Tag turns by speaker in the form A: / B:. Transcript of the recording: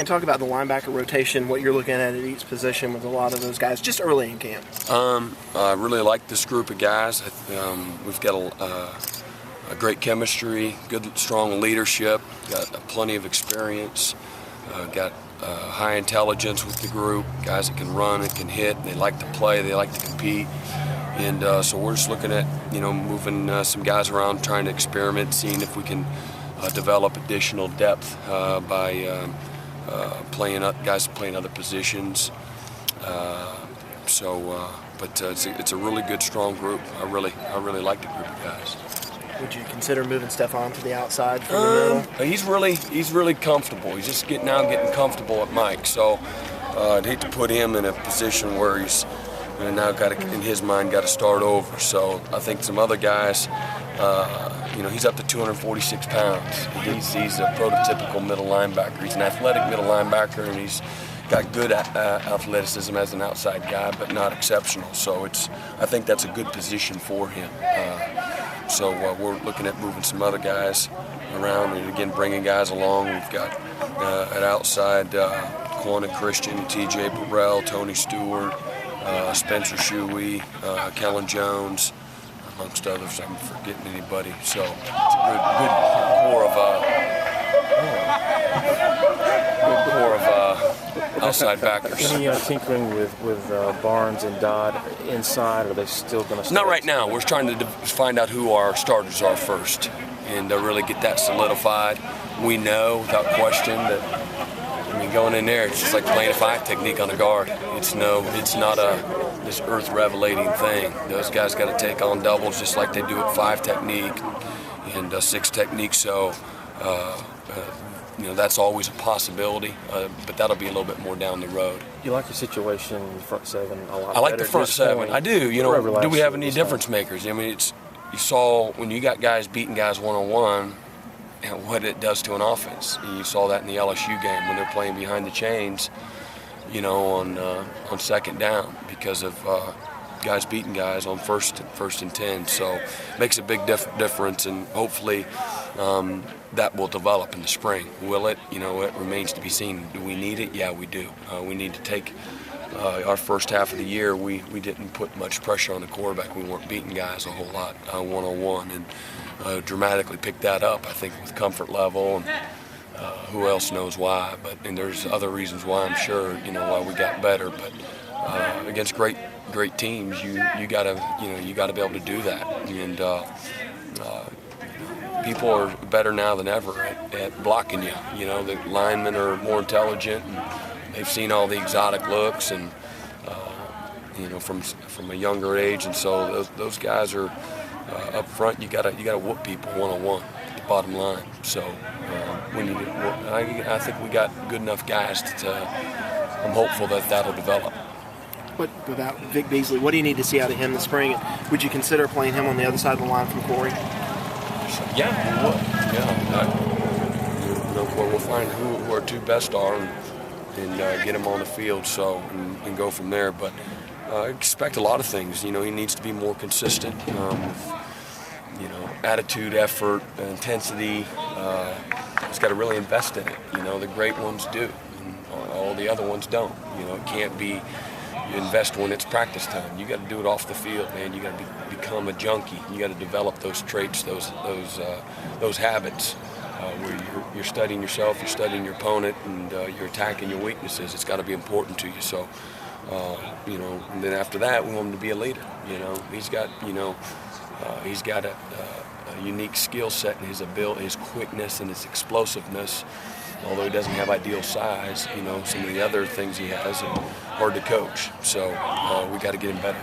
A: And talk about the linebacker rotation, what you're looking at each position with a lot of those guys just early in camp.
B: I really like this group of guys. We've got a great chemistry, good, strong leadership, got plenty of experience, got high intelligence with the group, guys that can run and can hit. They like to play, they like to compete. And so we're just looking at, moving some guys around, trying to experiment, seeing if we can develop additional depth by guys playing other positions. But it's a really good, strong group. I really like the group of guys.
A: Would you consider moving Stephon to the outside from the middle?
B: He's really comfortable. He's just getting comfortable at Mike. So I'd hate to put him in a position where he's now in his mind got to start over. So I think some other guys, he's up to 246 pounds. He's a prototypical middle linebacker. He's an athletic middle linebacker, and he's got good athleticism as an outside guy, but not exceptional. So I think that's a good position for him. So we're looking at moving some other guys around, and again bringing guys along. We've got at outside Quan Christian, T.J. Burrell, Tony Stewart, Spencer Shuey, Kellen Jones, amongst others. I'm forgetting anybody. So it's a good core of outside backers.
C: Any tinkering with Barnes and Dodd inside? Or are they still going to start?
B: Not right now. We're trying to find out who our starters are first and really get that solidified. We know without question that, going in there, it's just like playing a 5 technique on a guard. It's not this earth-revelating thing. Those guys got to take on doubles just like they do at 5 technique and 6 technique. So, that's always a possibility, but that'll be a little bit more down the road.
C: You like your situation in the front 7 a lot better?
B: I like the front 7. I do. Do we have any difference makers? You saw when you got guys beating guys one-on-one, and what it does to an offense. And you saw that in the LSU game when they're playing behind the chains, on second down because of guys beating guys on first and 10. So it makes a big difference, and hopefully that will develop in the spring. Will it? It remains to be seen. Do we need it? Yeah, we do. We need to take our first half of the year. We didn't put much pressure on the quarterback. We weren't beating guys a whole lot one-on-one, and dramatically picked that up, I think, with comfort level, and who else knows why. And there's other reasons why, I'm sure, why we got better. But against great teams, you gotta be able to do that. And people are better now than ever at blocking you. The linemen are more intelligent, and they've seen all the exotic looks, and from a younger age, and so those guys are. Up front, you gotta whoop people one-on-one at the bottom line. So I think we got good enough guys I'm hopeful that'll develop.
A: But without Vic Beasley, what do you need to see out of him this spring? Would you consider playing him on the other side of the line from Corey?
B: Yeah, we would. Yeah, we'll find who our 2 best are and get them on the field. And go from there. But. I expect a lot of things. He needs to be more consistent. Attitude, effort, intensity. He's got to really invest in it. The great ones do, and all the other ones don't. It can't be you invest when it's practice time. You got to do it off the field, man. You got to become a junkie. You got to develop those traits, those habits. Where you're studying yourself, you're studying your opponent, and you're attacking your weaknesses. It's got to be important to you. So. And then after that, we want him to be a leader. He's got a unique skill set in his ability, his quickness, and his explosiveness. Although he doesn't have ideal size, some of the other things he has are hard to coach. So we got to get him better.